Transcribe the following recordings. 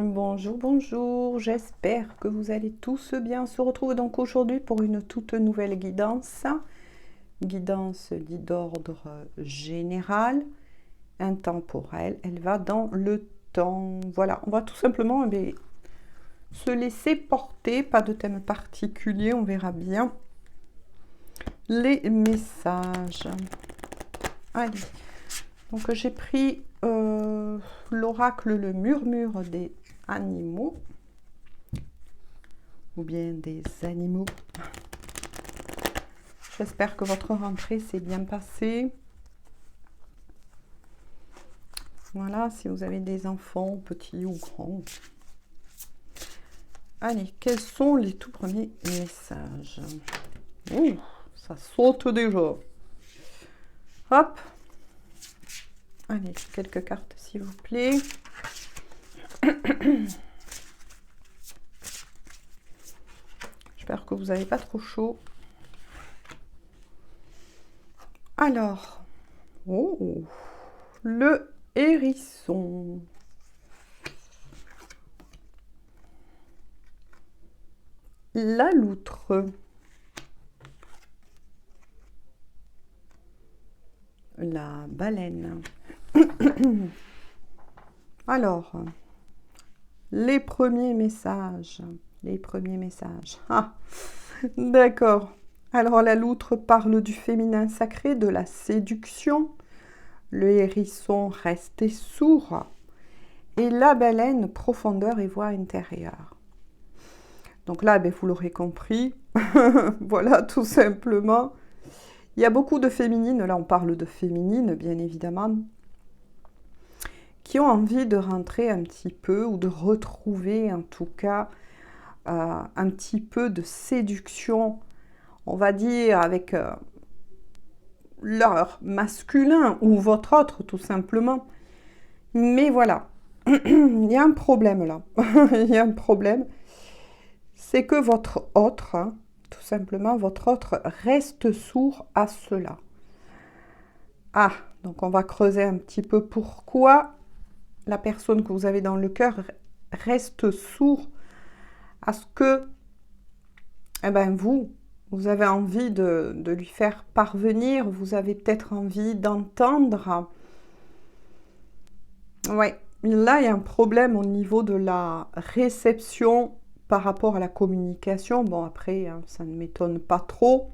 Bonjour, bonjour, j'espère que vous allez tous bien. On se retrouve donc aujourd'hui pour une toute nouvelle guidance. Guidance dite d'ordre général, intemporel. Elle va dans le temps. Voilà, on va tout simplement se laisser porter, pas de thème particulier, on verra bien les messages. Allez, donc j'ai pris l'oracle, le murmure des animaux, ou bien des animaux. J'espère que votre rentrée s'est bien passée. Voilà, si vous avez des enfants, petits ou grands. Allez, quels sont les tout premiers messages? Ouh, ça saute déjà. Hop. Allez, quelques cartes s'il vous plaît. J'espère que vous n'avez pas trop chaud. Alors, oh, le hérisson. La loutre. La baleine. Alors, les premiers messages. Les premiers messages. Ah, d'accord. Alors, la loutre parle du féminin sacré, de la séduction. Le hérisson, resté sourd. Et la baleine, profondeur et voix intérieure. Donc là, vous l'aurez compris. Voilà, tout simplement. Il y a beaucoup de féminines, là on parle de féminines, bien évidemment, qui ont envie de rentrer un petit peu, ou de retrouver en tout cas un petit peu de séduction, on va dire, avec leur masculin ou votre autre, tout simplement. Mais voilà, il y a un problème là. Il y a un problème. C'est que votre autre, tout simplement, votre autre reste sourd à cela. Ah, donc on va creuser un petit peu pourquoi la personne que vous avez dans le cœur reste sourd à ce que vous avez envie de lui faire parvenir, vous avez peut-être envie d'entendre. Ouais, là il y a un problème au niveau de la réception par rapport à la communication. Bon après, ça ne m'étonne pas trop.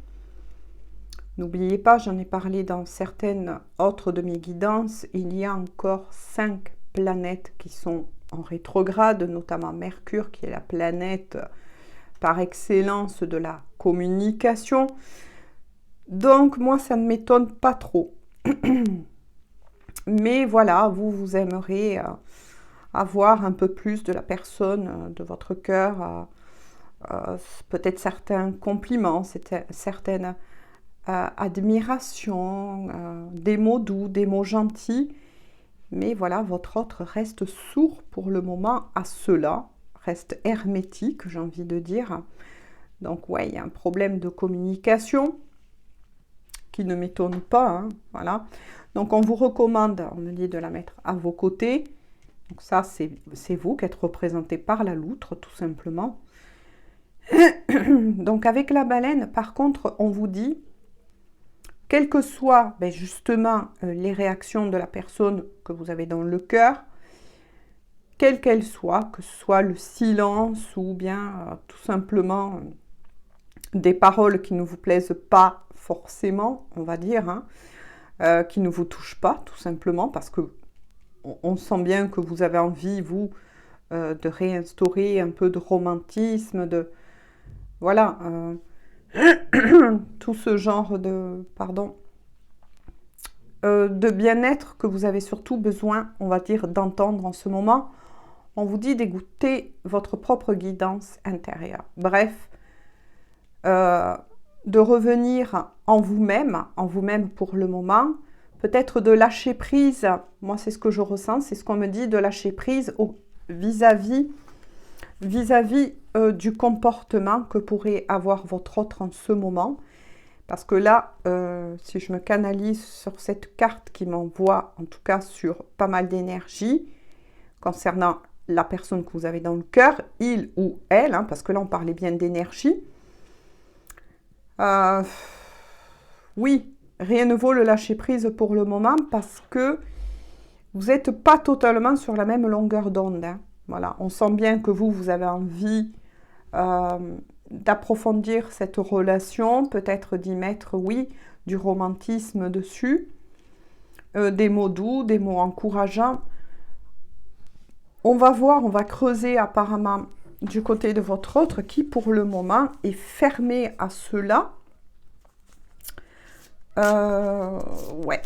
N'oubliez pas, j'en ai parlé dans certaines autres de mes guidances, il y a encore 5 planètes qui sont en rétrograde, notamment Mercure qui est la planète par excellence de la communication. Donc moi, ça ne m'étonne pas trop. Mais voilà, vous aimeriez avoir un peu plus de la personne de votre cœur, peut-être certains compliments, certaines admiration, des mots doux, des mots gentils. Mais voilà, votre autre reste sourd pour le moment à cela, reste hermétique, j'ai envie de dire. Donc ouais, il y a un problème de communication qui ne m'étonne pas, hein, voilà. Donc on vous recommande, on me dit de la mettre à vos côtés. Donc ça, c'est vous qui êtes représenté par la loutre, tout simplement. Donc avec la baleine, par contre, on vous dit, quelles que soient justement les réactions de la personne que vous avez dans le cœur, quelles qu'elles soient, que ce soit le silence ou bien tout simplement des paroles qui ne vous plaisent pas forcément, on va dire, qui ne vous touchent pas tout simplement, parce que on sent bien que vous avez envie, vous, de réinstaurer un peu de romantisme, de... Voilà, tout ce genre de bien-être que vous avez surtout besoin, on va dire, d'entendre en ce moment. On vous dit d'écouter votre propre guidance intérieure. Bref, de revenir en vous-même pour le moment. Peut-être de lâcher prise. Moi, c'est ce que je ressens, c'est ce qu'on me dit, de lâcher prise vis-à-vis du comportement que pourrait avoir votre autre en ce moment. Parce que là, si je me canalise sur cette carte qui m'envoie, en tout cas sur pas mal d'énergie, concernant la personne que vous avez dans le cœur, il ou elle, hein, parce que là on parlait bien d'énergie. Oui, rien ne vaut le lâcher prise pour le moment parce que vous n'êtes pas totalement sur la même longueur d'onde. Hein. Voilà, on sent bien que vous avez envie d'approfondir cette relation, peut-être d'y mettre, oui, du romantisme dessus, des mots doux, des mots encourageants. On va voir, on va creuser apparemment du côté de votre autre qui, pour le moment, est fermé à cela. Ouais.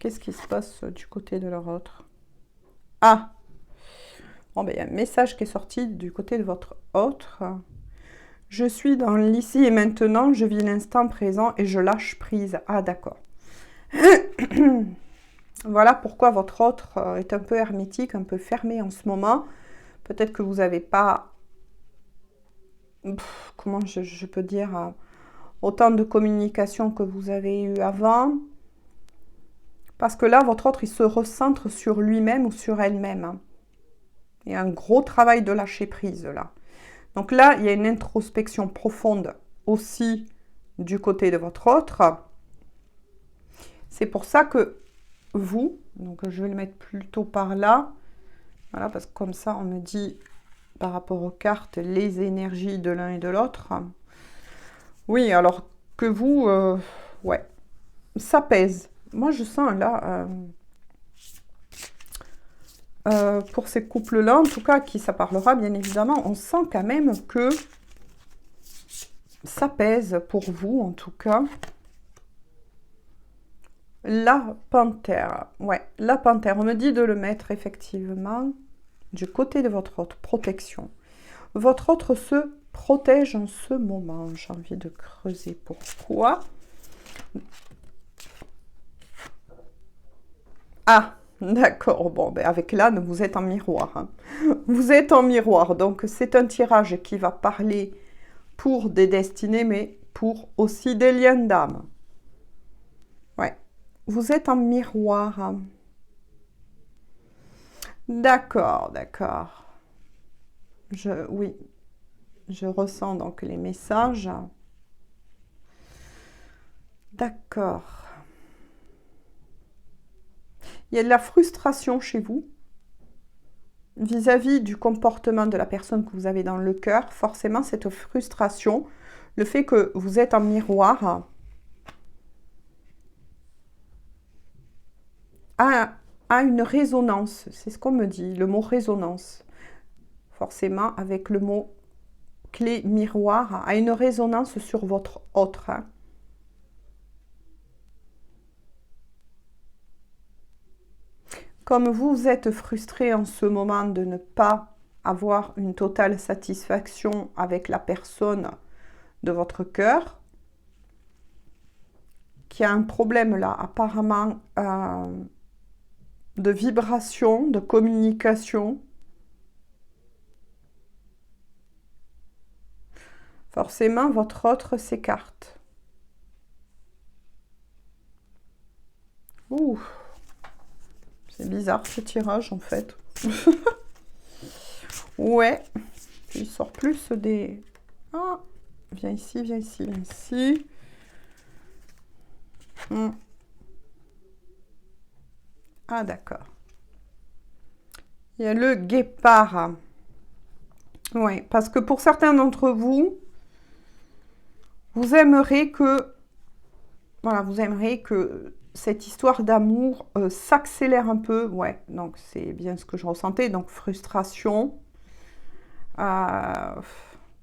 Qu'est-ce qui se passe du côté de leur autre? Ah! Bon, ben, il y a un message qui est sorti du côté de votre autre. Je suis dans l'ici et maintenant, je vis l'instant présent et je lâche prise. Ah, d'accord. Voilà pourquoi votre autre est un peu hermétique, un peu fermé en ce moment. Peut-être que vous n'avez pas, comment je peux dire, autant de communication que vous avez eu avant. Parce que là, votre autre, il se recentre sur lui-même ou sur elle-même. Il y a un gros travail de lâcher prise, là. Donc là, il y a une introspection profonde aussi du côté de votre autre. C'est pour ça que vous, donc je vais le mettre plutôt par là, voilà, parce que comme ça, on me dit, par rapport aux cartes, les énergies de l'un et de l'autre. Oui, alors que vous, ouais, ça pèse. Moi, je sens là, pour ces couples-là, en tout cas, à qui ça parlera, bien évidemment, on sent quand même que ça pèse pour vous, en tout cas. La panthère, ouais, la panthère, on me dit de le mettre effectivement du côté de votre autre, protection. Votre autre se protège en ce moment. J'ai envie de creuser pourquoi. Ah, d'accord. Bon, ben avec l'âne, vous êtes en miroir. Hein. Vous êtes en miroir. Donc, c'est un tirage qui va parler pour des destinées, mais pour aussi des liens d'âme. Ouais. Vous êtes en miroir. Hein. D'accord, d'accord. Oui, je ressens donc les messages. D'accord. Il y a de la frustration chez vous vis-à-vis du comportement de la personne que vous avez dans le cœur. Forcément, cette frustration, le fait que vous êtes en miroir, a une résonance. C'est ce qu'on me dit, le mot résonance. Forcément, avec le mot clé miroir, a une résonance sur votre autre. Hein. Comme vous êtes frustré en ce moment de ne pas avoir une totale satisfaction avec la personne de votre cœur, qui a un problème là, apparemment, de vibration, de communication, forcément, votre autre s'écarte. Ouh, c'est bizarre ce tirage en fait. Ouais, il sort plus des... Ah, viens ici, viens ici, viens ici. Ah, d'accord. Il y a le guépard. Oui, parce que pour certains d'entre vous, vous aimeriez que... Voilà, vous aimeriez que cette histoire d'amour s'accélère un peu. Ouais, donc c'est bien ce que je ressentais. Donc frustration.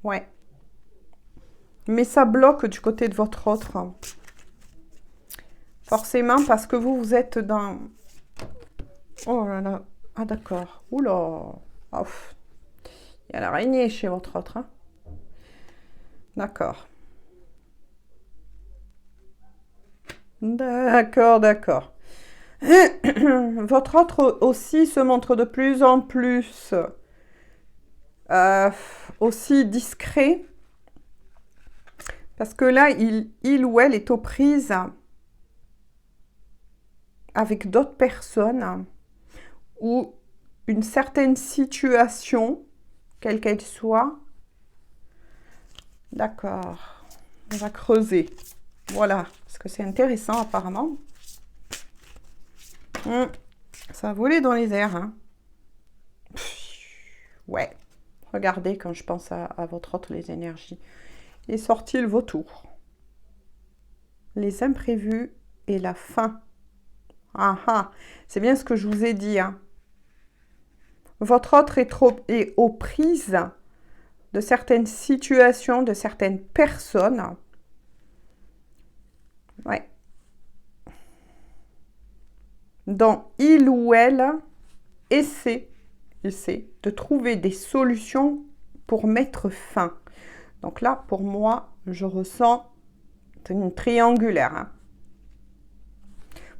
Ouais. Mais ça bloque du côté de votre autre. Forcément, parce que vous êtes dans... Oh là là. Ah d'accord. Oula. Oh. Il y a l'araignée chez votre autre. Hein. D'accord. D'accord, d'accord. Votre autre aussi se montre de plus en plus aussi discret. Parce que là, il ou elle est aux prises avec d'autres personnes ou une certaine situation, quelle qu'elle soit. D'accord. On va creuser. Voilà, parce que c'est intéressant apparemment. Ça a volé dans les airs. Hein. Ouais. Regardez quand je pense à votre autre, les énergies. Il est sorti le vautour. Les imprévus et la fin. Ah ah, c'est bien ce que je vous ai dit. Hein. Votre autre est aux prises de certaines situations, de certaines personnes. Ouais. Dont il ou elle essaie de trouver des solutions pour mettre fin. Donc là, pour moi, je ressens une triangulaire. Hein.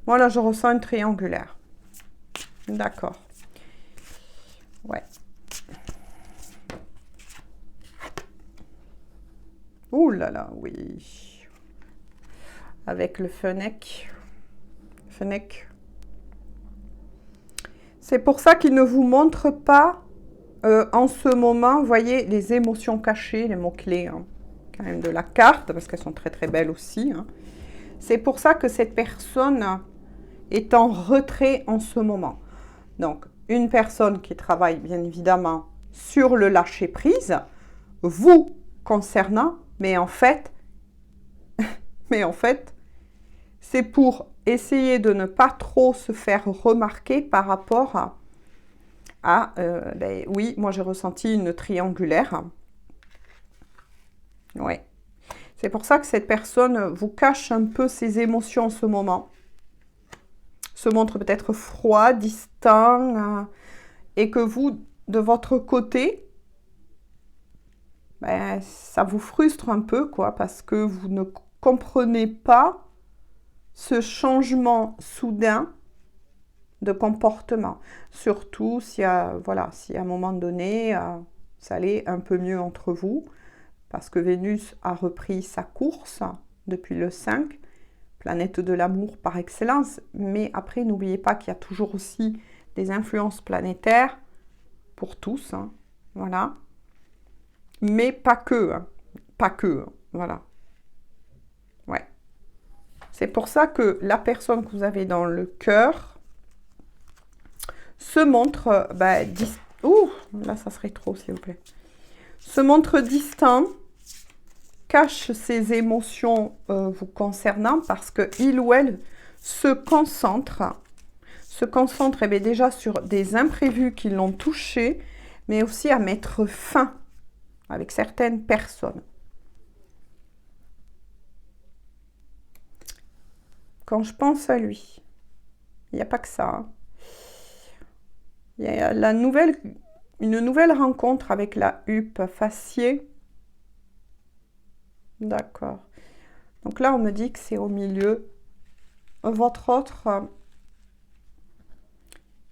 Moi, là, je ressens une triangulaire. D'accord. Ouais. Ouh là là, oui. Avec le fennec. C'est pour ça qu'il ne vous montre pas en ce moment, vous voyez, les émotions cachées, les mots-clés, hein, quand même de la carte, parce qu'elles sont très très belles aussi. Hein. C'est pour ça que cette personne est en retrait en ce moment. Donc, une personne qui travaille bien évidemment sur le lâcher-prise, vous concernant, mais en fait, c'est pour essayer de ne pas trop se faire remarquer par rapport ben, oui, moi j'ai ressenti une triangulaire. Ouais. C'est pour ça que cette personne vous cache un peu ses émotions en ce moment. Se montre peut-être froid, distant, et que vous, de votre côté, ben, ça vous frustre un peu, quoi, parce que vous ne comprenez pas ce changement soudain de comportement. Surtout si, voilà, si à un moment donné, ça allait un peu mieux entre vous, parce que Vénus a repris sa course depuis le 5, planète de l'amour par excellence, mais après, n'oubliez pas qu'il y a toujours aussi des influences planétaires pour tous, hein, voilà. Mais pas que, hein, pas que, hein, voilà. Ouais. C'est pour ça que la personne que vous avez dans le cœur se montre, ouh, là ça serait trop s'il vous plaît, se montre distant, cache ses émotions vous concernant parce que il ou elle se concentre eh bien, déjà sur des imprévus qui l'ont touché, mais aussi à mettre fin avec certaines personnes. Quand je pense à lui, il n'y a pas que ça. Hein. Il y a une nouvelle rencontre avec la huppe faciée. D'accord. Donc là, on me dit que c'est au milieu. Votre autre,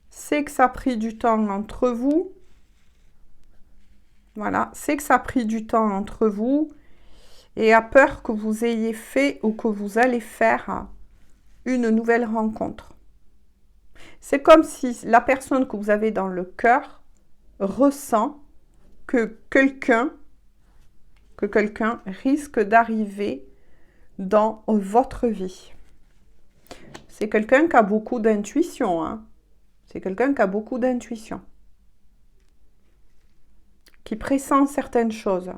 c'est que ça a pris du temps entre vous. Voilà, c'est que ça a pris du temps entre vous et a peur que vous ayez fait ou que vous allez faire une nouvelle rencontre. C'est comme si la personne que vous avez dans le cœur ressent que quelqu'un risque d'arriver dans votre vie. C'est quelqu'un qui a beaucoup d'intuition. Hein. C'est quelqu'un qui a beaucoup d'intuition. Qui pressent certaines choses.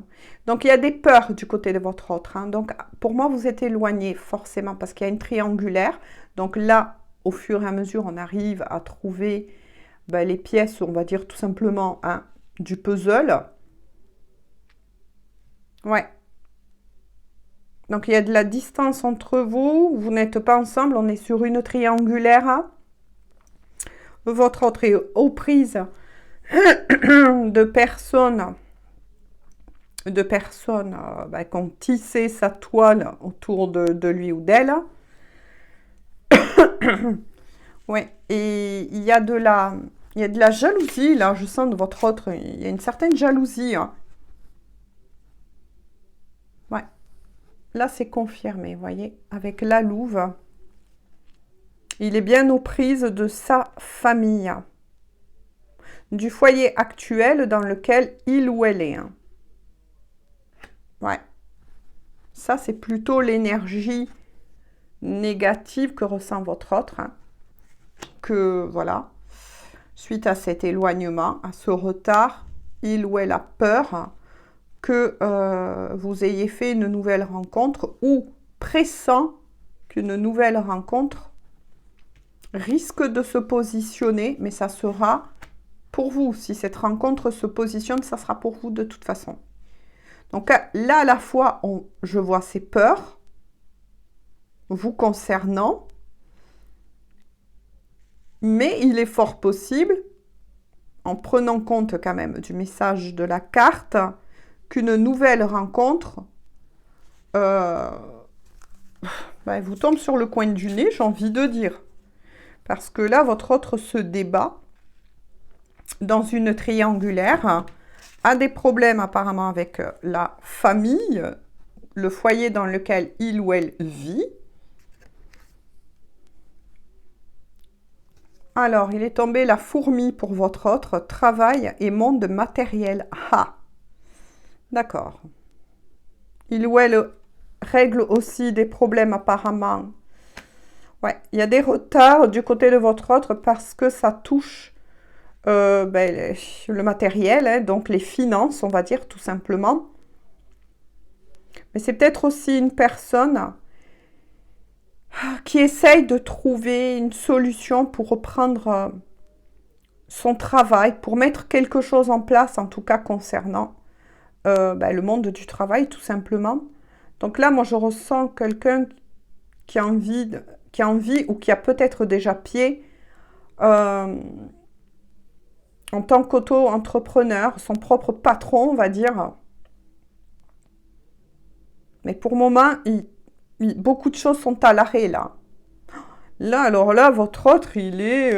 Donc, il y a des peurs du côté de votre autre. Hein. Donc, pour moi, vous êtes éloigné forcément parce qu'il y a une triangulaire. Donc là, au fur et à mesure, on arrive à trouver les pièces, on va dire tout simplement, hein, du puzzle. Ouais. Donc, il y a de la distance entre vous. Vous n'êtes pas ensemble. On est sur une triangulaire. Hein. Votre autre est aux prises de personnes qui ont tissé sa toile autour de lui ou d'elle. Oui, et il y a de la jalousie, là, je sens de votre autre, il y a une certaine jalousie. Hein. Ouais, là, c'est confirmé, vous voyez, avec la louve. Il est bien aux prises de sa famille. du foyer actuel dans lequel il ou elle est. Hein. Ouais. Ça, c'est plutôt l'énergie négative que ressent votre autre. Hein. Que, voilà, suite à cet éloignement, à ce retard, il ou elle a peur que vous ayez fait une nouvelle rencontre ou pressent qu'une nouvelle rencontre risque de se positionner, mais ça sera pour vous. Si cette rencontre se positionne, ça sera pour vous de toute façon. Donc là, à la fois, je vois ces peurs vous concernant, mais il est fort possible, en prenant compte quand même du message de la carte, qu'une nouvelle rencontre vous tombe sur le coin du nez, j'ai envie de dire. Parce que là, votre autre se débat dans une triangulaire, a des problèmes apparemment avec la famille, le foyer dans lequel il ou elle vit. Alors, il est tombé la fourmi pour votre autre, travail et monde matériel. Ah, d'accord. Il ou elle règle aussi des problèmes apparemment. Ouais, il y a des retards du côté de votre autre parce que ça touche le matériel, hein, donc les finances, on va dire tout simplement. Mais c'est peut-être aussi une personne qui essaye de trouver une solution pour reprendre son travail, pour mettre quelque chose en place, en tout cas concernant le monde du travail, tout simplement. Donc là, moi, je ressens quelqu'un qui a envie ou qui a peut-être déjà pied en tant qu'auto-entrepreneur, son propre patron, on va dire. Mais pour le moment, beaucoup de choses sont à l'arrêt, là. Là, alors là, votre autre, il est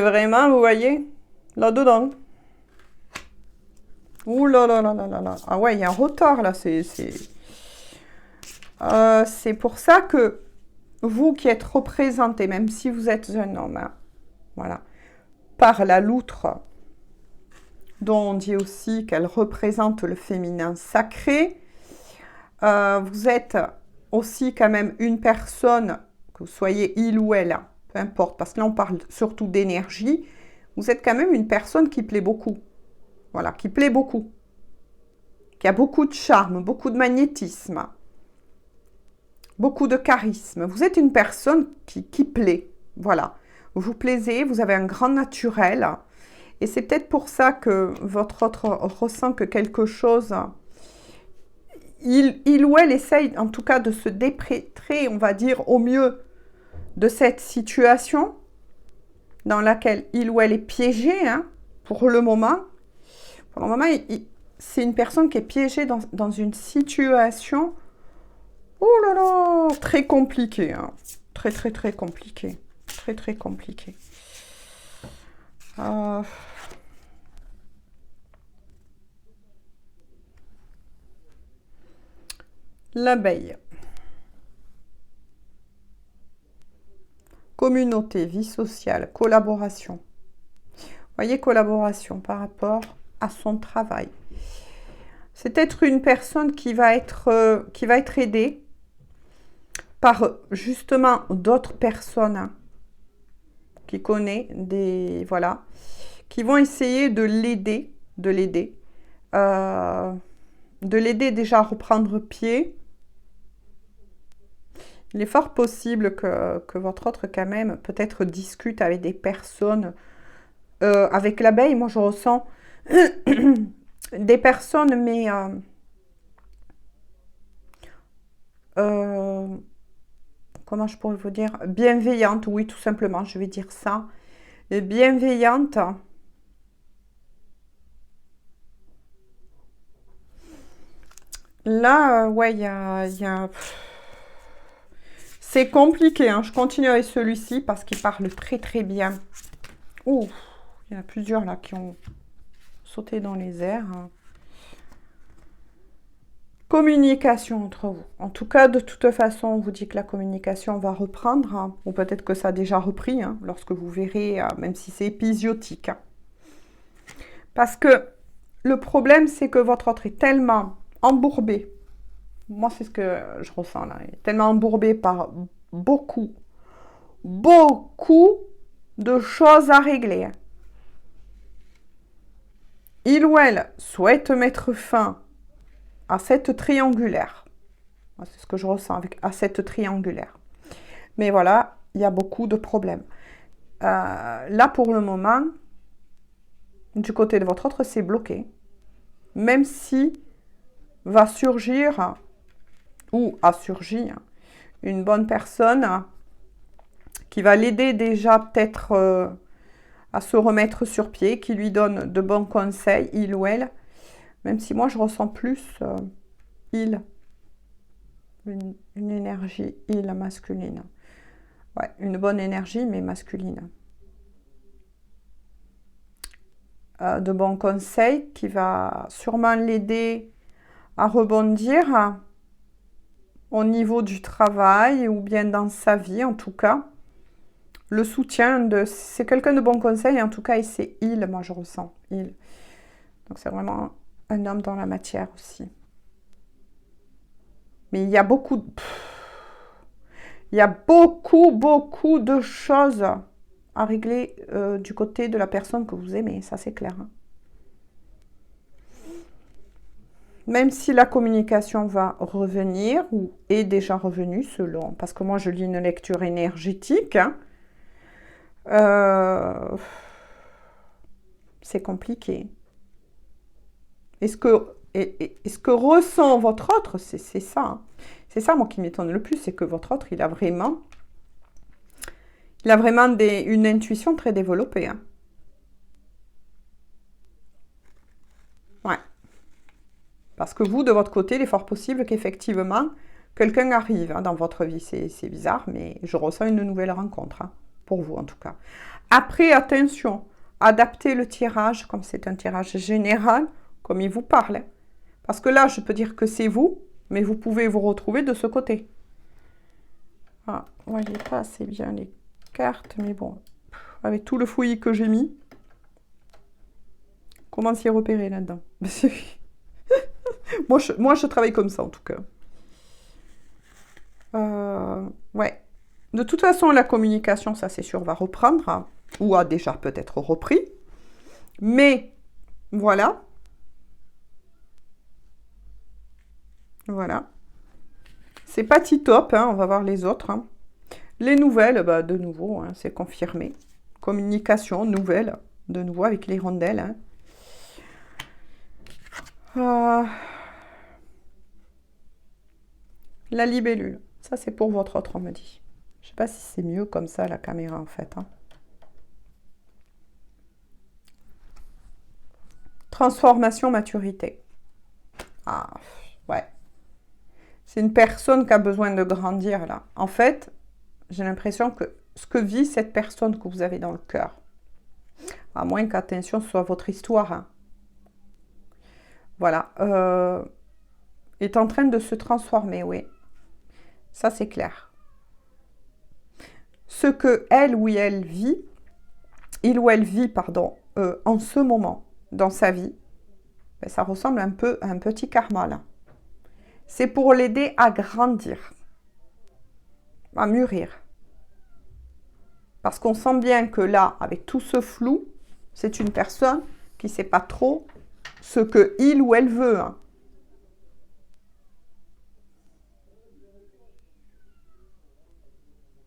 vraiment, vous voyez, là-dedans. Ouh là là là là là là. Ah ouais, il y a un retard, là. C'est pour ça que vous qui êtes représenté, même si vous êtes un homme, hein, voilà, par la loutre, dont on dit aussi qu'elle représente le féminin sacré, vous êtes aussi quand même une personne, que vous soyez il ou elle, hein, peu importe, parce que là on parle surtout d'énergie, vous êtes quand même une personne qui plaît beaucoup. Voilà, qui plaît beaucoup. Qui a beaucoup de charme, beaucoup de magnétisme, beaucoup de charisme. Vous êtes une personne qui plaît. Voilà. Vous plaisez, vous avez un grand naturel. Et c'est peut-être pour ça que votre autre ressent que quelque chose... Il ou elle essaye en tout cas de se dépêtrer, on va dire, au mieux de cette situation dans laquelle il ou elle est piégé, hein, pour le moment. Pour le moment, c'est une personne qui est piégée dans une situation, oh là là, très compliquée. Hein. Très, très, très compliquée. Très, très compliquée. L'abeille. Communauté, vie sociale, collaboration. Vous voyez, collaboration par rapport à son travail. C'est peut-être une personne qui va être aidée par justement d'autres personnes qui connaît qui vont essayer de l'aider, déjà à reprendre pied. Il est fort possible que votre autre quand même peut-être discute avec des personnes. Avec l'abeille, moi je ressens des personnes, mais comment je pourrais vous dire, bienveillantes, oui, tout simplement, je vais dire ça. Et bienveillantes. Là, ouais, il y a... C'est compliqué, hein. Je continue avec celui-ci parce qu'il parle très très bien. Ouh, il y en a plusieurs là qui ont sauté dans les airs. Communication entre vous. En tout cas, de toute façon, on vous dit que la communication va reprendre, hein, ou peut-être que ça a déjà repris, hein, lorsque vous verrez, même si c'est épisodique. Hein. Parce que le problème, c'est que votre autre est tellement embourbé. Moi, c'est ce que je ressens là. Il est tellement embourbé par beaucoup de choses à régler. Hein. Il ou elle souhaite mettre fin à cette triangulaire. C'est ce que je ressens à cette triangulaire. Mais voilà, il y a beaucoup de problèmes. Là, pour le moment, du côté de votre autre, c'est bloqué. Même si va surgir, ou a surgi, une bonne personne qui va l'aider déjà peut-être à se remettre sur pied, qui lui donne de bons conseils, il ou elle. Même si moi, je ressens plus il. Une énergie il masculine. Ouais, une bonne énergie, mais masculine. De bons conseils qui va sûrement l'aider à rebondir au niveau du travail ou bien dans sa vie, en tout cas. Le soutien de... C'est quelqu'un de bon conseil, en tout cas, et c'est il, moi je ressens, il. Donc c'est vraiment un homme dans la matière aussi. Mais il y a beaucoup de choses à régler du côté de la personne que vous aimez, ça c'est clair. Hein. Même si la communication va revenir ou est déjà revenue selon, parce que moi je lis une lecture énergétique, hein, c'est compliqué. Et ce que ressent votre autre, c'est ça. Hein. C'est ça, moi, qui m'étonne le plus, c'est que votre autre, il a vraiment une intuition très développée. Hein. Ouais. Parce que vous, de votre côté, il est fort possible qu'effectivement, quelqu'un arrive dans votre vie. C'est bizarre, mais je ressens une nouvelle rencontre, hein, pour vous en tout cas. Après, attention, adaptez le tirage, comme c'est un tirage général, comme il vous parle. Parce que là, je peux dire que c'est vous, mais vous pouvez vous retrouver de ce côté. Ah, vous ne voyez pas assez bien les cartes, mais bon, avec tout le fouillis que j'ai mis, comment s'y repérer là-dedans? moi, je travaille comme ça, en tout cas. Ouais. De toute façon, la communication, ça c'est sûr, va reprendre, hein, ou a déjà peut-être repris. Mais, voilà. Voilà. C'est pas tip-top, hein, on va voir les autres. Hein. Les nouvelles, bah, de nouveau, hein, c'est confirmé. Communication, nouvelles, de nouveau avec les rondelles. Hein. La libellule, ça c'est pour votre autre, on me dit. Je sais pas si c'est mieux comme ça, la caméra, en fait. Hein. Transformation, maturité. Ah, ouais. C'est une personne qui a besoin de grandir, là. En fait, j'ai l'impression que ce que vit cette personne que vous avez dans le cœur, à moins qu'attention, ce soit votre histoire, hein. Voilà, est en train de se transformer, oui. Ça, c'est clair. Ce que elle ou elle vit, il ou elle vit, pardon, en ce moment, dans sa vie, ben, ça ressemble un peu à un petit karma, là. C'est pour l'aider à grandir, à mûrir. Parce qu'on sent bien que là, avec tout ce flou, c'est une personne qui ne sait pas trop ce que il ou elle veut. Hein.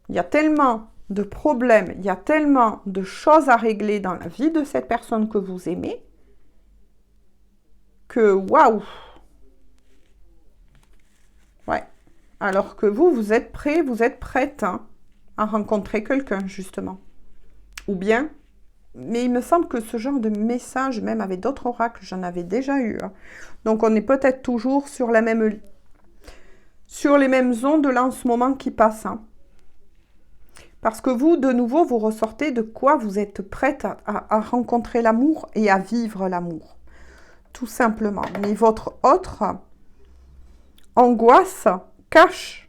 Il y a tellement de problèmes, il y a tellement de choses à régler dans la vie de cette personne que vous aimez, que waouh! Ouais. Alors que vous êtes prêt, vous êtes prête, hein, à rencontrer quelqu'un, justement. Ou bien, mais il me semble que ce genre de message, même avec d'autres oracles, j'en avais déjà eu. Hein. Donc on est peut-être toujours sur les mêmes ondes là en ce moment qui passent. Hein. Parce que vous, de nouveau, vous ressortez de quoi vous êtes prête à rencontrer l'amour et à vivre l'amour. Tout simplement. Mais votre autre, angoisse, cache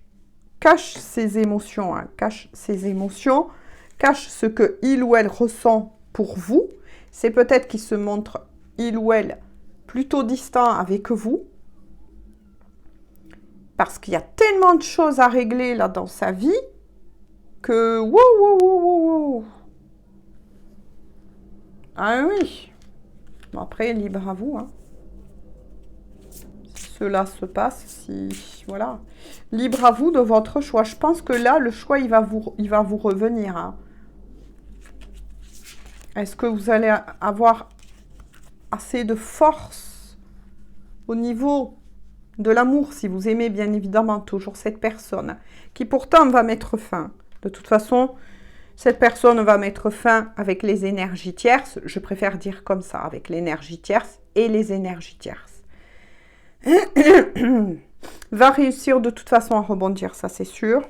ses émotions, hein, cache ses émotions, cache ce que il ou elle ressent pour vous. C'est peut-être qu'il se montre, il ou elle, plutôt distant avec vous. Parce qu'il y a tellement de choses à régler là dans sa vie que... Wow. Ah oui. Bon, après, libre à vous. Hein. Si cela se passe, si... Voilà. Libre à vous de votre choix. Je pense que là, le choix, il va vous revenir. Hein. Est-ce que vous allez avoir assez de force au niveau de l'amour, si vous aimez bien évidemment toujours cette personne, qui pourtant va mettre fin. De toute façon, cette personne va mettre fin avec les énergies tierces, je préfère dire comme ça, avec l'énergie tierce et les énergies tierces. Va réussir de toute façon à rebondir, ça c'est sûr.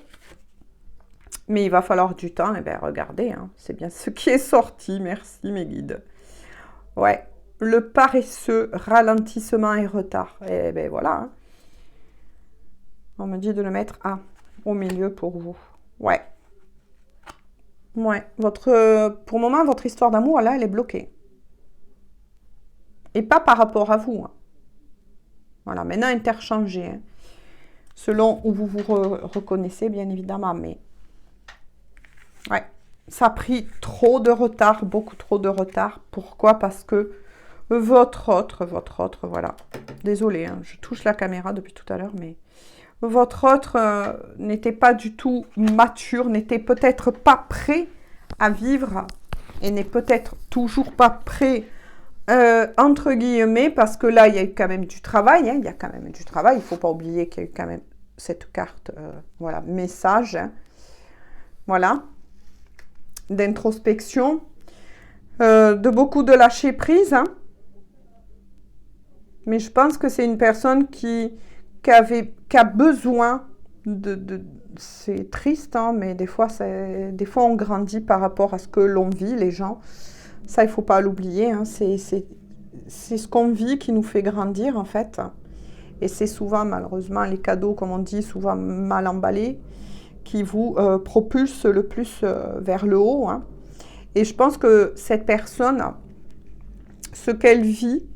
Mais il va falloir du temps, et bien regardez, hein, c'est bien ce qui est sorti, merci mes guides. Ouais, le paresseux, ralentissement et retard. Et ben voilà. Hein. On me dit de le mettre au milieu pour vous. Ouais. Ouais. Pour le moment, votre histoire d'amour, là, elle est bloquée. Et pas par rapport à vous. Hein. Voilà, maintenant interchangez. Hein. Selon où vous vous reconnaissez, bien évidemment. Mais, ouais. Ça a pris trop de retard, beaucoup trop de retard. Pourquoi? Parce que votre autre, voilà. Désolée, hein, je touche la caméra depuis tout à l'heure, mais votre autre n'était pas du tout mature, n'était peut-être pas prêt à vivre et n'est peut-être toujours pas prêt, entre guillemets, parce que là, il y a eu quand même du travail, hein, il y a quand même du travail, il ne faut pas oublier qu'il y a eu quand même cette carte, voilà, message, hein, voilà, d'introspection, de beaucoup de lâcher prise, hein. Mais je pense que c'est une personne qui a besoin de c'est triste, hein, mais des fois on grandit par rapport à ce que l'on vit, les gens. Ça, il ne faut pas l'oublier. Hein, c'est ce qu'on vit qui nous fait grandir, en fait. Et c'est souvent, malheureusement, les cadeaux, comme on dit, souvent mal emballés, qui vous propulsent le plus vers le haut. Hein. Et je pense que cette personne, ce qu'elle vit,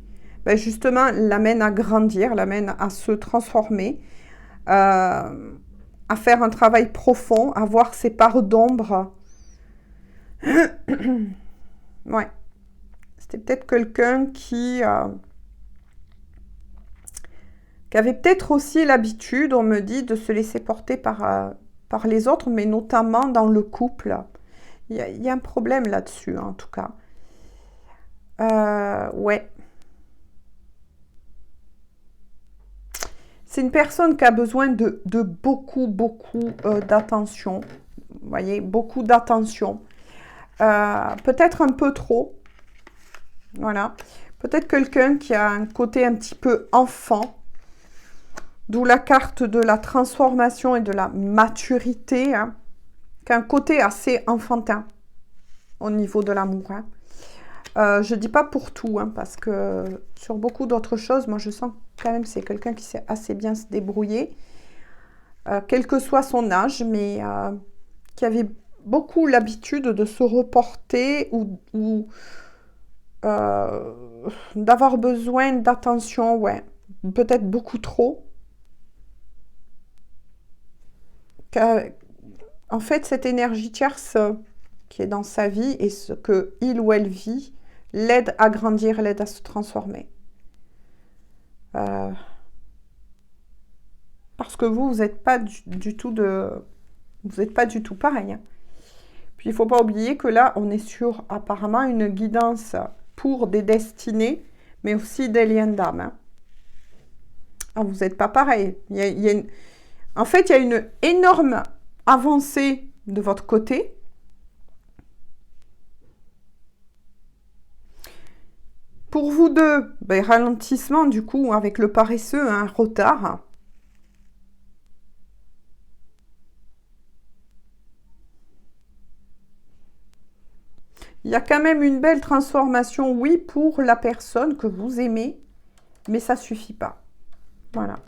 ben justement, l'amène à grandir, l'amène à se transformer, à faire un travail profond, à voir ses parts d'ombre. Ouais. C'était peut-être quelqu'un qui avait peut-être aussi l'habitude, on me dit, de se laisser porter par les autres, mais notamment dans le couple. Il y a un problème là-dessus, en tout cas. Ouais. C'est une personne qui a besoin de beaucoup d'attention. Vous voyez, beaucoup d'attention. Peut-être un peu trop. Voilà. Peut-être quelqu'un qui a un côté un petit peu enfant. D'où la carte de la transformation et de la maturité. Hein, qui a un côté assez enfantin au niveau de l'amour. Hein. Je ne dis pas pour tout, hein, parce que sur beaucoup d'autres choses, moi je sens quand même que c'est quelqu'un qui sait assez bien se débrouiller, quel que soit son âge, mais qui avait beaucoup l'habitude de se reporter ou d'avoir besoin d'attention, ouais, peut-être beaucoup trop. En fait, cette énergie tierce qui est dans sa vie et ce que il ou elle vit, l'aide à grandir, l'aide à se transformer. Parce que vous n'êtes pas du tout vous n'êtes pas du tout pareil. Hein. Puis il ne faut pas oublier que là, on est sur apparemment une guidance pour des destinées, mais aussi des liens d'âme. Hein. Ah, vous n'êtes pas pareil. En fait, il y a une énorme avancée de votre côté. Pour vous deux, ben, ralentissement du coup avec le paresseux, un retard. Il y a quand même une belle transformation, oui, pour la personne que vous aimez, mais ça ne suffit pas. Voilà.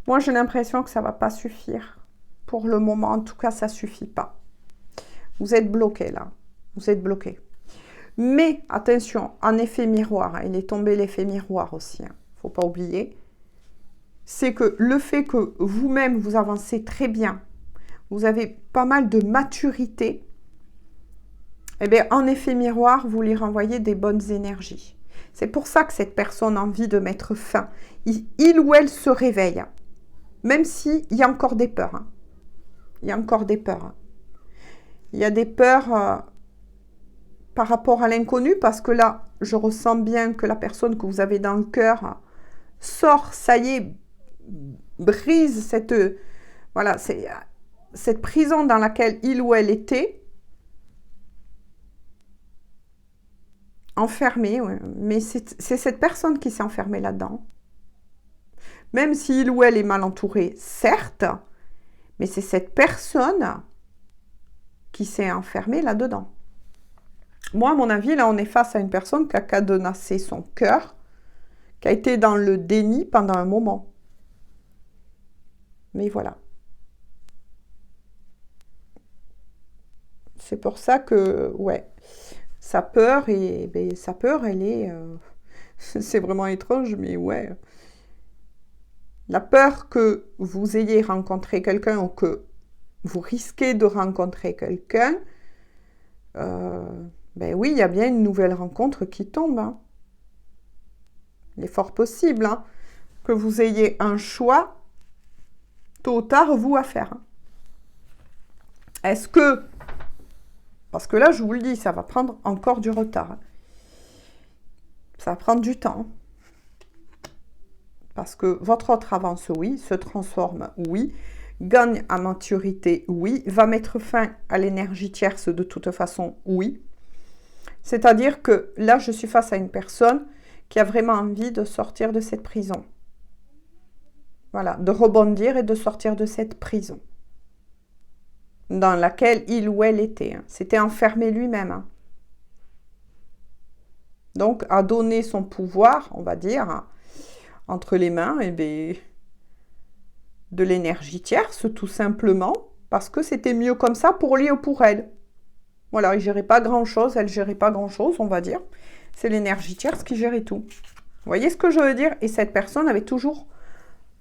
Moi, j'ai l'impression que ça ne va pas suffire. Pour le moment, en tout cas, ça ne suffit pas. Vous êtes bloqué là. Vous êtes bloqué. Mais attention, en effet miroir, il est tombé l'effet miroir aussi. Il ne faut pas oublier. C'est que le fait que vous-même, vous avancez très bien, vous avez pas mal de maturité, eh bien, en effet miroir, vous lui renvoyez des bonnes énergies. C'est pour ça que cette personne a envie de mettre fin. Il ou elle se réveille. Même s'il y a encore des peurs. Hein. Il y a encore des peurs. Hein. Il y a des peurs par rapport à l'inconnu, parce que là, je ressens bien que la personne que vous avez dans le cœur sort, ça y est, brise cette prison dans laquelle il ou elle était, enfermée, ouais. Mais c'est cette personne qui s'est enfermée là-dedans. Même si il ou elle est mal entouré, certes, mais c'est cette personne qui s'est enfermée là-dedans. Moi, à mon avis, là, on est face à une personne qui a cadenassé son cœur, qui a été dans le déni pendant un moment. Mais voilà. C'est pour ça que, ouais, sa peur, elle est... c'est vraiment étrange, mais ouais. La peur que vous ayez rencontré quelqu'un ou que vous risquez de rencontrer quelqu'un, ben oui, il y a bien une nouvelle rencontre qui tombe. Hein. Il est fort possible hein, que vous ayez un choix tôt ou tard, vous, à faire. Hein. Est-ce que... Parce que là, je vous le dis, ça va prendre encore du retard. Hein. Ça va prendre du temps. Parce que votre autre avance, oui, se transforme, oui, gagne en maturité, oui, va mettre fin à l'énergie tierce de toute façon, oui. C'est-à-dire que là, je suis face à une personne qui a vraiment envie de sortir de cette prison. Voilà, de rebondir et de sortir de cette prison dans laquelle il ou elle était. Hein. C'était enfermé lui-même. Hein. Donc, à donner son pouvoir, on va dire, hein, entre les mains, eh bien, de l'énergie tierce, tout simplement, parce que c'était mieux comme ça pour lui ou pour elle. Voilà, il ne gérait pas grand-chose, elle ne gérait pas grand-chose, on va dire. C'est l'énergie tierce qui gérait tout. Vous voyez ce que je veux dire? Et cette personne avait toujours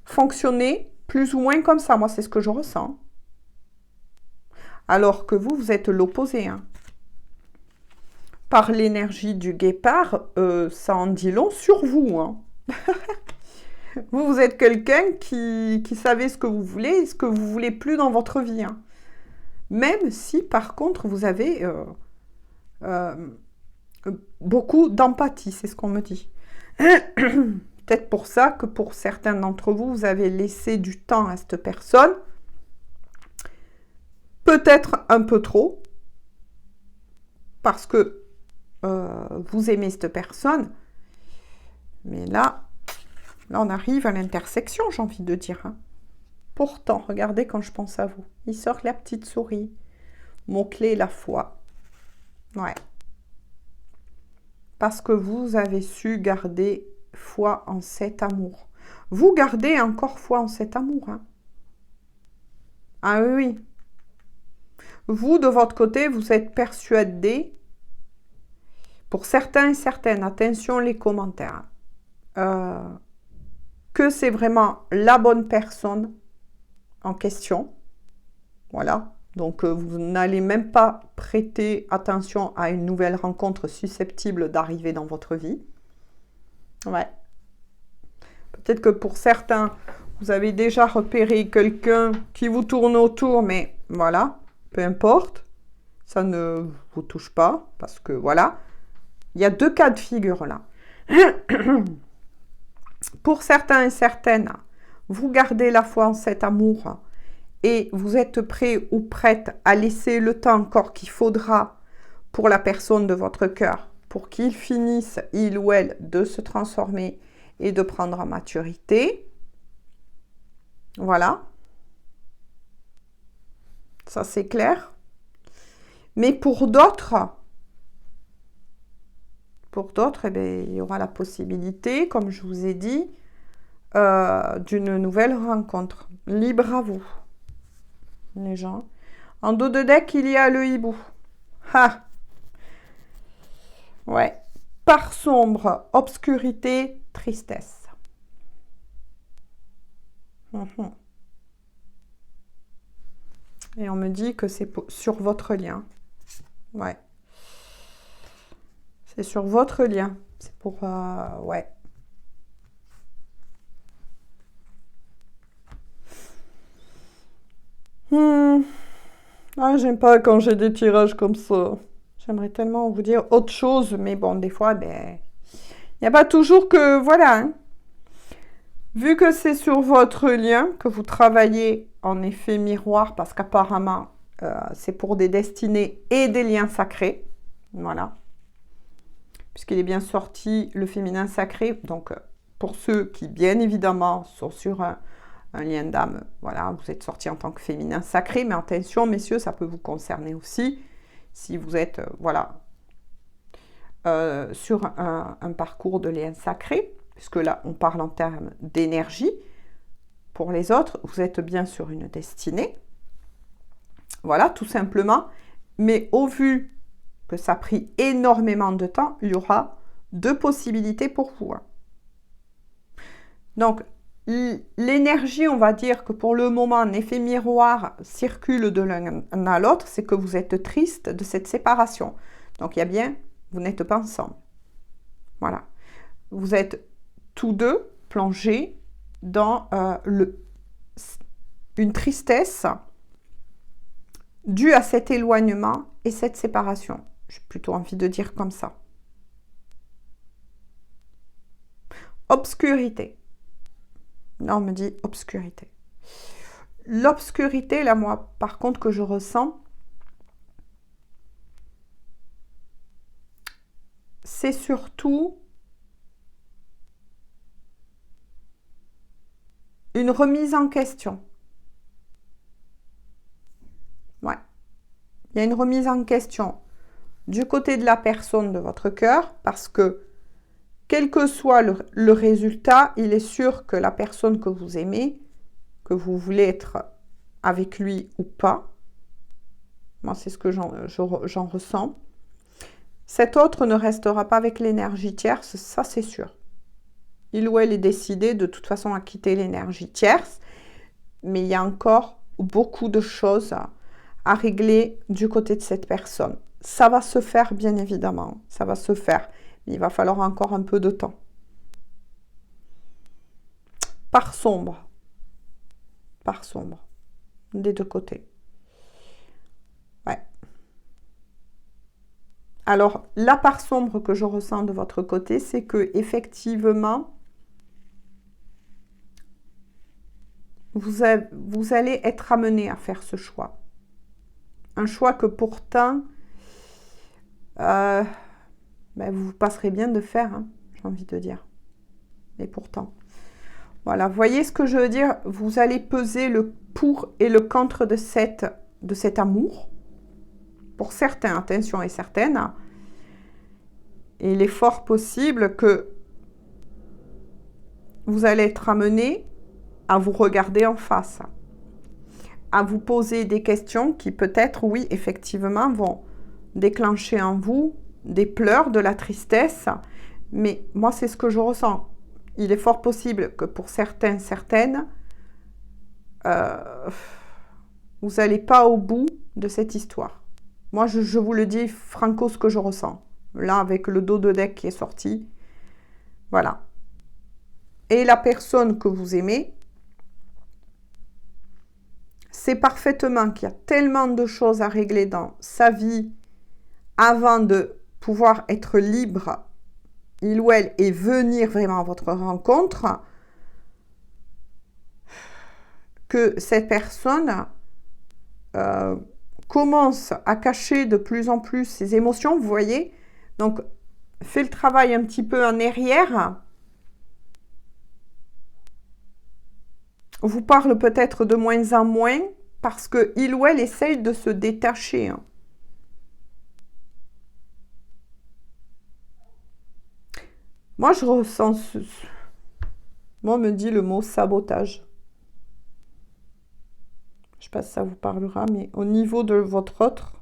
fonctionné plus ou moins comme ça. Moi, c'est ce que je ressens. Alors que vous, vous êtes l'opposé. Hein. Par l'énergie du guépard, ça en dit long sur vous. Hein. Vous êtes quelqu'un qui savait ce que vous voulez et ce que vous voulez plus dans votre vie. Hein. Même si, par contre, vous avez beaucoup d'empathie, c'est ce qu'on me dit. Peut-être pour ça que pour certains d'entre vous, vous avez laissé du temps à cette personne. Peut-être un peu trop. Parce que vous aimez cette personne. Mais là, on arrive à l'intersection, j'ai envie de dire. Hein. Pourtant, regardez quand je pense à vous. Il sort la petite souris. Mot-clé, la foi. Ouais. Parce que vous avez su garder foi en cet amour. Vous gardez encore foi en cet amour. Hein. Ah oui, oui. Vous, de votre côté, vous êtes persuadé, pour certains et certaines, attention les commentaires, que c'est vraiment la bonne personne en question. Voilà. Donc, vous n'allez même pas prêter attention à une nouvelle rencontre susceptible d'arriver dans votre vie. Ouais. Peut-être que pour certains, vous avez déjà repéré quelqu'un qui vous tourne autour, mais voilà, peu importe. Ça ne vous touche pas, parce que voilà. Il y a deux cas de figure là. Pour certains et certaines, vous gardez la foi en cet amour et vous êtes prêt ou prête à laisser le temps encore qu'il faudra pour la personne de votre cœur, pour qu'il finisse, il ou elle, de se transformer et de prendre en maturité. Voilà. Ça, c'est clair. Mais pour d'autres, eh bien, il y aura la possibilité, comme je vous ai dit, d'une nouvelle rencontre. Libre à vous, les gens. En dos de deck, il y a le hibou. Ah, ouais. Part sombre, obscurité, tristesse. Mhm. Et on me dit que c'est sur votre lien. Ouais. C'est sur votre lien. C'est pour... ouais. Ah, j'aime pas quand j'ai des tirages comme ça. J'aimerais tellement vous dire autre chose, mais bon, des fois, ben... Il n'y a pas toujours que... Voilà, hein. Vu que c'est sur votre lien, que vous travaillez en effet miroir, parce qu'apparemment, c'est pour des destinées et des liens sacrés. Voilà. Puisqu'il est bien sorti, le féminin sacré. Donc, pour ceux qui, bien évidemment, sont sur un lien d'âme, voilà, vous êtes sorti en tant que féminin sacré. Mais attention, messieurs, ça peut vous concerner aussi. Si vous êtes, voilà, sur un parcours de lien sacré, puisque là, on parle en termes d'énergie. Pour les autres, vous êtes bien sur une destinée. Voilà, tout simplement. Mais au vu que ça a pris énormément de temps, il y aura deux possibilités pour vous. Donc, l'énergie, on va dire que pour le moment, un effet miroir circule de l'un à l'autre, c'est que vous êtes triste de cette séparation. Donc, il y a bien, vous n'êtes pas ensemble. Voilà. Vous êtes tous deux plongés dans une tristesse due à cet éloignement et cette séparation. J'ai plutôt envie de dire comme ça. Obscurité. Là, on me dit obscurité. L'obscurité, là, moi, par contre, que je ressens, c'est surtout une remise en question. Ouais. Il y a une remise en question du côté de la personne de votre cœur, parce que quel que soit le résultat, il est sûr que la personne que vous aimez, que vous voulez être avec lui ou pas, moi c'est ce que j'en ressens, cet autre ne restera pas avec l'énergie tierce, ça c'est sûr. Il ou elle est décidé de toute façon à quitter l'énergie tierce, mais il y a encore beaucoup de choses à régler du côté de cette personne. Ça va se faire, bien évidemment, ça va se faire, mais il va falloir encore un peu de temps. Part sombre, des deux côtés. Ouais. Alors, la part sombre que je ressens de votre côté, c'est que effectivement, vous allez être amené à faire ce choix. Un choix que pourtant, vous passerez bien de faire, hein, j'ai envie de dire. Et pourtant. Voilà, voyez ce que je veux dire? Vous allez peser le pour et le contre de cet amour. Pour certains, attention et certaines. Et il est fort possible que vous allez être amené à vous regarder en face, à vous poser des questions qui peut-être, oui, effectivement, vont déclencher en vous des pleurs, de la tristesse. Mais moi, c'est ce que je ressens. Il est fort possible que pour certains, certaines, vous n'allez pas au bout de cette histoire. Moi, je vous le dis franco, ce que je ressens. Là, avec le dos de deck qui est sorti. Voilà. Et la personne que vous aimez, c'est parfaitement qu'il y a tellement de choses à régler dans sa vie avant de pouvoir être libre, il ou elle, et venir vraiment à votre rencontre, que cette personne commence à cacher de plus en plus ses émotions, vous voyez. Donc, fait le travail un petit peu en arrière. Vous parle peut-être de moins en moins parce qu'il ou elle essaye de se détacher. Moi, je ressens Moi, on me dit le mot sabotage. Je ne sais pas si ça vous parlera, mais au niveau de votre autre,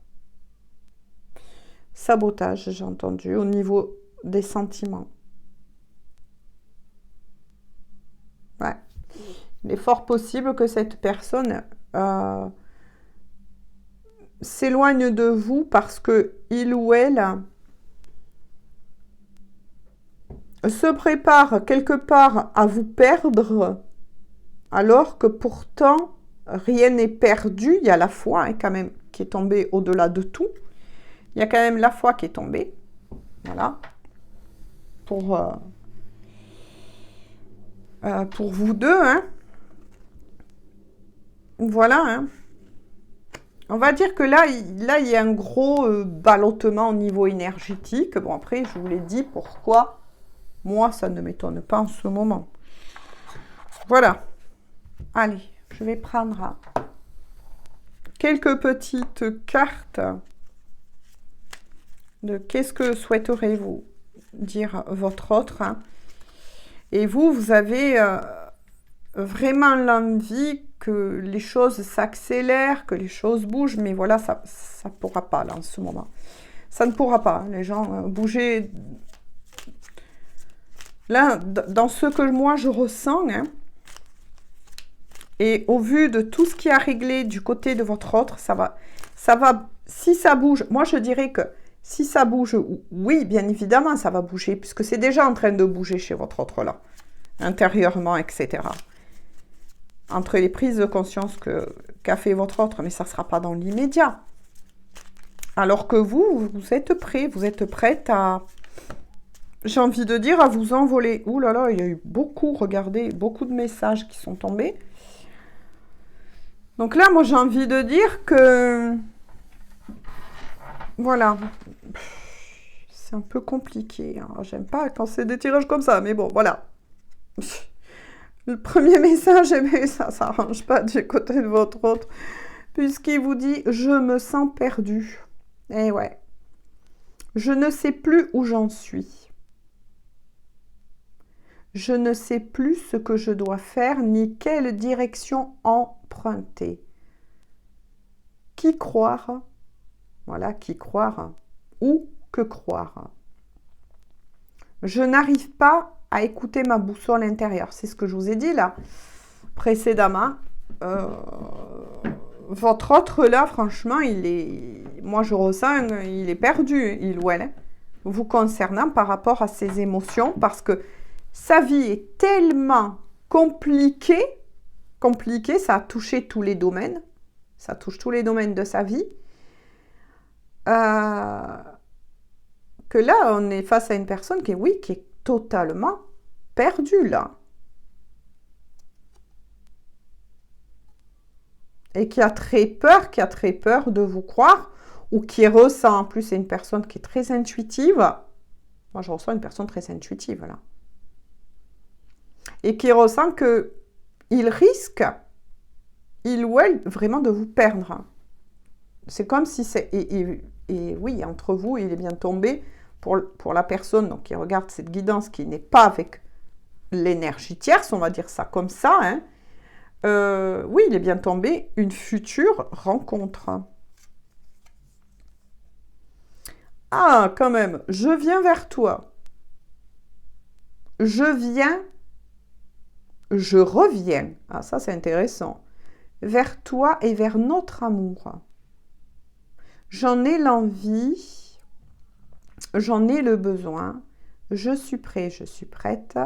sabotage, j'ai entendu, au niveau des sentiments. Ouais. Il est fort possible que cette personne s'éloigne de vous parce que il ou elle se prépare quelque part à vous perdre, alors que pourtant rien n'est perdu. Il y a la foi hein, quand même qui est tombée au-delà de tout. Il y a quand même la foi qui est tombée. Voilà. Pour vous deux. Hein. Voilà. Hein. On va dire que là, il y a un gros ballottement au niveau énergétique. Bon, après, je vous l'ai dit pourquoi. Moi, ça ne m'étonne pas en ce moment. Voilà. Allez, je vais prendre quelques petites cartes de qu'est-ce que souhaiterez-vous dire votre autre. Hein. Et vous avez vraiment l'envie que les choses s'accélèrent, que les choses bougent, mais voilà, ça ne pourra pas là en ce moment. Ça ne pourra pas, les gens bouger. Là, dans ce que moi je ressens, hein, et au vu de tout ce qui a réglé du côté de votre autre, ça va, si ça bouge, moi je dirais que si ça bouge, oui, bien évidemment, ça va bouger, puisque c'est déjà en train de bouger chez votre autre là, intérieurement, etc. Entre les prises de conscience qu'a fait votre autre, mais ça ne sera pas dans l'immédiat. Alors que vous êtes prêt, vous êtes prête à, j'ai envie de dire, à vous envoler. Ouh là là, il y a eu beaucoup, regardez, beaucoup de messages qui sont tombés. Donc là, moi, j'ai envie de dire que, voilà, c'est un peu compliqué. Hein. J'aime pas quand c'est des tirages comme ça, mais bon, voilà. Le premier message, eh bien, ça s'arrange pas du côté de votre autre, puisqu'il vous dit « Je me sens perdu ». Eh ouais. Je ne sais plus où j'en suis. Je ne sais plus ce que je dois faire, ni quelle direction emprunter. Qui croire? Voilà, qui croire? Ou que croire? Je n'arrive pas à écouter ma boussole intérieure. C'est ce que je vous ai dit là, précédemment. Votre autre là, franchement, moi je ressens, il est perdu, il ou elle, vous concernant par rapport à ses émotions, parce que sa vie est tellement compliquée, ça a touché tous les domaines, ça touche tous les domaines de sa vie, que là, on est face à une personne qui est totalement perdue, là. Et qui a très peur de vous croire, ou qui ressent, en plus, c'est une personne qui est très intuitive. Moi, je ressens une personne très intuitive, là. Et qui ressent que il risque, il ou elle, vraiment de vous perdre. C'est comme si c'est... Et oui, entre vous, il est bien tombé pour la personne donc, qui regarde cette guidance qui n'est pas avec l'énergie tierce, on va dire ça comme ça. Hein. Oui, il est bien tombé une future rencontre. Ah, quand même, je viens vers toi. Je reviens. Ah, ça c'est intéressant. Vers toi et vers notre amour. J'en ai l'envie, j'en ai le besoin, je suis prêt, je suis prête,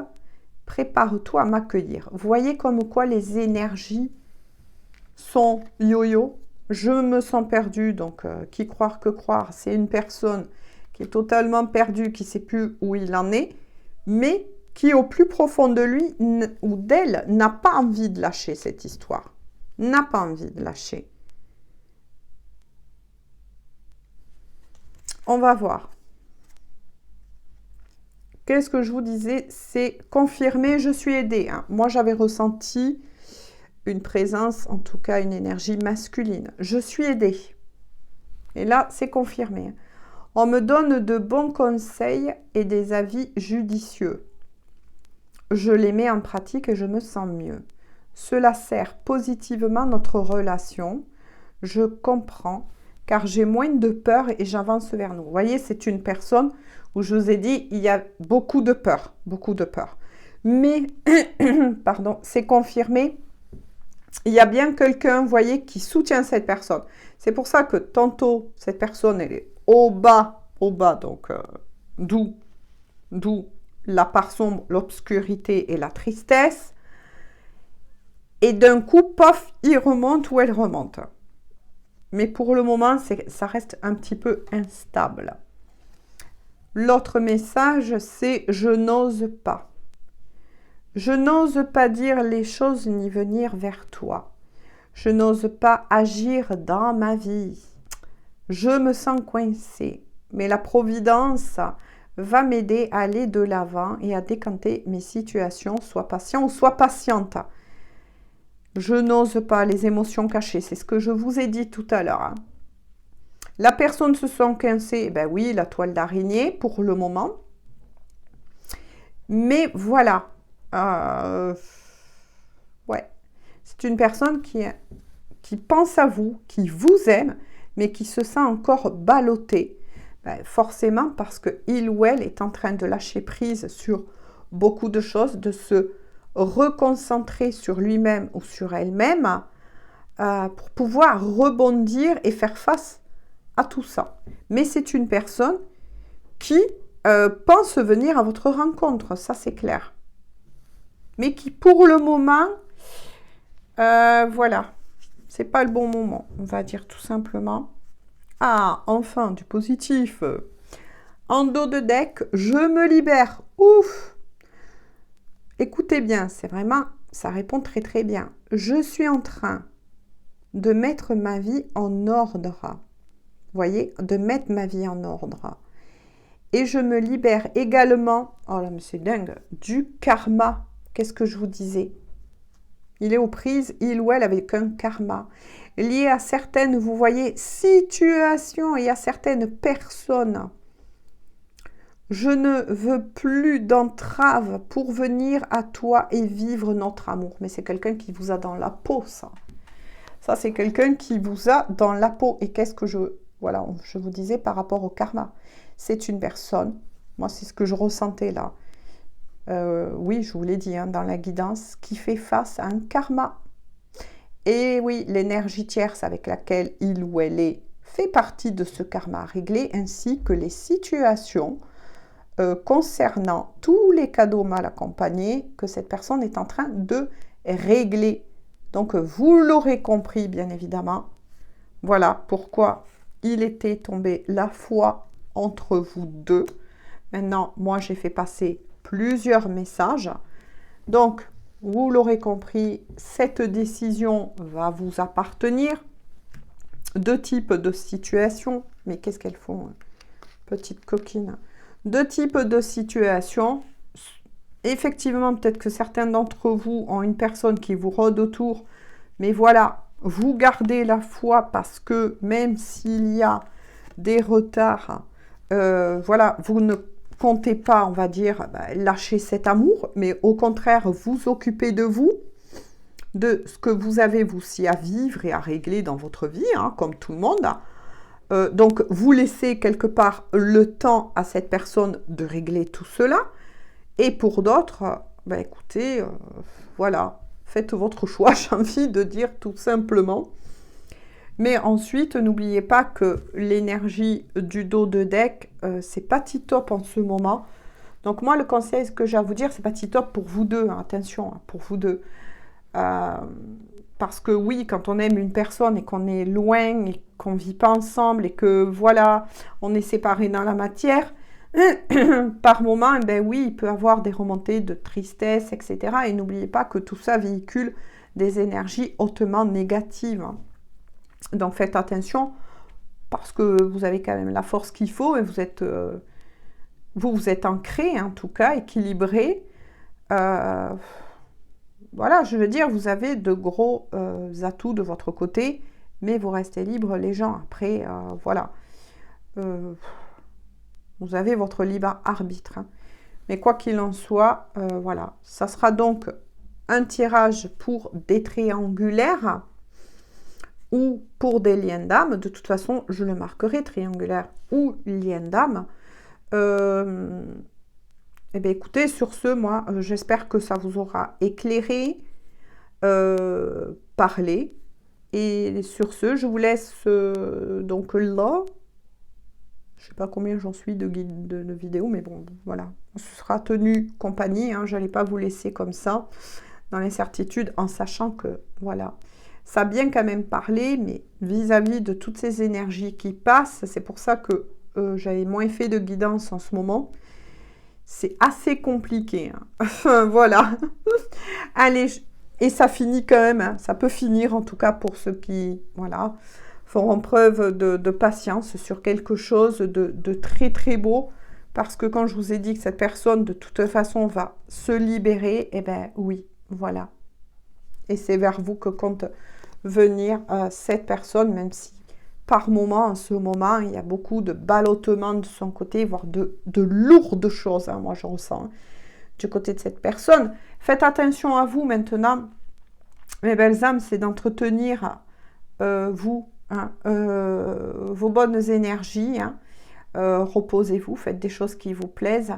prépare-toi à m'accueillir. Vous voyez comme quoi les énergies sont yo-yo. Je me sens perdue, donc qui croire que croire, c'est une personne qui est totalement perdue, qui ne sait plus où il en est, mais qui au plus profond de lui ou d'elle n'a pas envie de lâcher cette histoire, n'a pas envie de lâcher. On va voir. Qu'est-ce que je vous disais? C'est confirmé, je suis aidée. Hein. Moi, j'avais ressenti une présence, en tout cas une énergie masculine. Je suis aidée. Et là, c'est confirmé. On me donne de bons conseils et des avis judicieux. je les mets en pratique et je me sens mieux. Cela sert positivement notre relation. Je comprends car j'ai moins de peur et j'avance vers nous. Vous voyez, c'est une personne où je vous ai dit, il y a beaucoup de peur, beaucoup de peur. Mais, pardon, c'est confirmé, il y a bien quelqu'un, vous voyez, qui soutient cette personne. C'est pour ça que tantôt, cette personne, elle est au bas, donc d'où la part sombre, l'obscurité et la tristesse. Et d'un coup, pof, il remonte ou elle remonte. Mais pour le moment, ça reste un petit peu instable. L'autre message, c'est « je n'ose pas ». Je n'ose pas dire les choses ni venir vers toi. Je n'ose pas agir dans ma vie. Je me sens coincée. Mais la providence va m'aider à aller de l'avant et à décanter mes situations. Sois patient ou sois patiente. Je n'ose pas les émotions cachées. C'est ce que je vous ai dit tout à l'heure. La personne se sent coincée. Ben oui, la toile d'araignée pour le moment. Mais voilà. Ouais. C'est une personne qui pense à vous, qui vous aime, mais qui se sent encore ballottée. Ben, forcément parce qu'il ou elle est en train de lâcher prise sur beaucoup de choses, de se reconcentrer sur lui-même ou sur elle-même pour pouvoir rebondir et faire face à tout ça. Mais c'est une personne qui pense venir à votre rencontre, ça c'est clair. Mais qui pour le moment, voilà, c'est pas le bon moment, on va dire tout simplement. Ah, enfin, du positif. En dos de deck, je me libère. Ouf! Écoutez bien, c'est vraiment, ça répond très très bien. Je suis en train de mettre ma vie en ordre. Vous voyez, de mettre ma vie en ordre. Et je me libère également, oh là, mais c'est dingue, du karma. Qu'est-ce que je vous disais? Il est aux prises, il ou elle, avec un karma. Lié à certaines, vous voyez, situations et à certaines personnes. Je ne veux plus d'entrave pour venir à toi et vivre notre amour. Mais c'est quelqu'un qui vous a dans la peau, ça. Ça, c'est quelqu'un qui vous a dans la peau. Et qu'est-ce que je vous disais par rapport au karma? C'est une personne, moi, c'est ce que je ressentais là. Oui, je vous l'ai dit, hein, dans la guidance, qui fait face à un karma. Et oui, l'énergie tierce avec laquelle il ou elle est fait partie de ce karma réglé, ainsi que les situations concernant tous les cadeaux mal accompagnés que cette personne est en train de régler. Donc, vous l'aurez compris, bien évidemment. Voilà pourquoi il était tombé la foi entre vous deux. Maintenant, moi, j'ai fait passer plusieurs messages. Donc, vous l'aurez compris, cette décision va vous appartenir. Deux types de situations. Mais qu'est-ce qu'elles font, petite coquine? Deux types de situations. Effectivement, peut-être que certains d'entre vous ont une personne qui vous rôde autour. Mais voilà, vous gardez la foi parce que même s'il y a des retards, voilà, vous ne comptez pas, on va dire, lâcher cet amour, mais au contraire, vous occupez de vous, de ce que vous avez vous aussi à vivre et à régler dans votre vie, hein, comme tout le monde. Donc, vous laissez quelque part le temps à cette personne de régler tout cela. Et pour d'autres, écoutez, voilà, faites votre choix, j'ai envie de dire tout simplement. Mais ensuite, n'oubliez pas que l'énergie du dos de deck, c'est pas tip-top en ce moment. Donc moi, le conseil que j'ai à vous dire, c'est pas tip-top pour vous deux, hein, attention, hein, pour vous deux. Parce que oui, quand on aime une personne et qu'on est loin et qu'on ne vit pas ensemble et que voilà, on est séparés dans la matière, par moment, oui, il peut y avoir des remontées de tristesse, etc. Et n'oubliez pas que tout ça véhicule des énergies hautement négatives. Donc faites attention parce que vous avez quand même la force qu'il faut et vous êtes ancré, en tout cas, équilibré. Voilà, je veux dire, vous avez de gros atouts de votre côté, mais vous restez libre, les gens. Après, voilà. Vous avez votre libre arbitre. Hein. Mais quoi qu'il en soit, voilà. Ça sera donc un tirage pour des triangulaires ou pour des liens d'âme. De toute façon, je le marquerai, triangulaire ou lien d'âme. Eh bien, écoutez, sur ce, moi, j'espère que ça vous aura éclairé, parlé. Et sur ce, je vous laisse donc là. Je ne sais pas combien j'en suis de vidéos, mais bon, voilà. On se sera tenu compagnie. Hein, je n'allais pas vous laisser comme ça, dans l'incertitude, en sachant que, voilà, ça a bien quand même parlé, mais vis-à-vis de toutes ces énergies qui passent, c'est pour ça que j'avais moins fait de guidance en ce moment. C'est assez compliqué. Hein. Voilà. Allez, et ça finit quand même. Hein. Ça peut finir, en tout cas, pour ceux qui, voilà, feront preuve de patience sur quelque chose de très, très beau. Parce que quand je vous ai dit que cette personne, de toute façon, va se libérer, eh bien, oui, voilà. Et c'est vers vous que compte venir cette personne, même si par moment, en ce moment, il y a beaucoup de ballottements de son côté, voire de lourdes choses, hein, moi je ressens, hein, du côté de cette personne. Faites attention à vous maintenant, mes belles âmes, c'est d'entretenir vous, hein, vos bonnes énergies, hein, reposez-vous, faites des choses qui vous plaisent,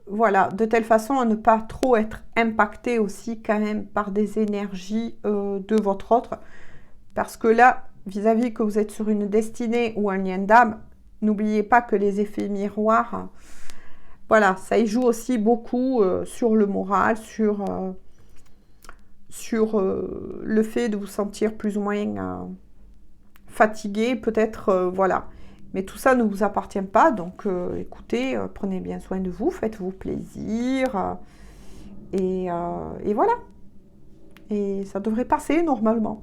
voilà, de telle façon à ne pas trop être impacté aussi quand même par des énergies de votre autre, parce que là, vis-à-vis que vous êtes sur une destinée ou un lien d'âme, n'oubliez pas que les effets miroirs, voilà, ça y joue aussi beaucoup sur le moral, sur le fait de vous sentir plus ou moins fatigué, peut-être, voilà. Mais tout ça ne vous appartient pas, donc écoutez, prenez bien soin de vous, faites-vous plaisir, et voilà. Et ça devrait passer normalement.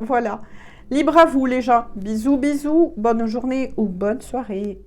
Voilà. Libre à vous les gens. Bisous, bisous. Bonne journée ou bonne soirée.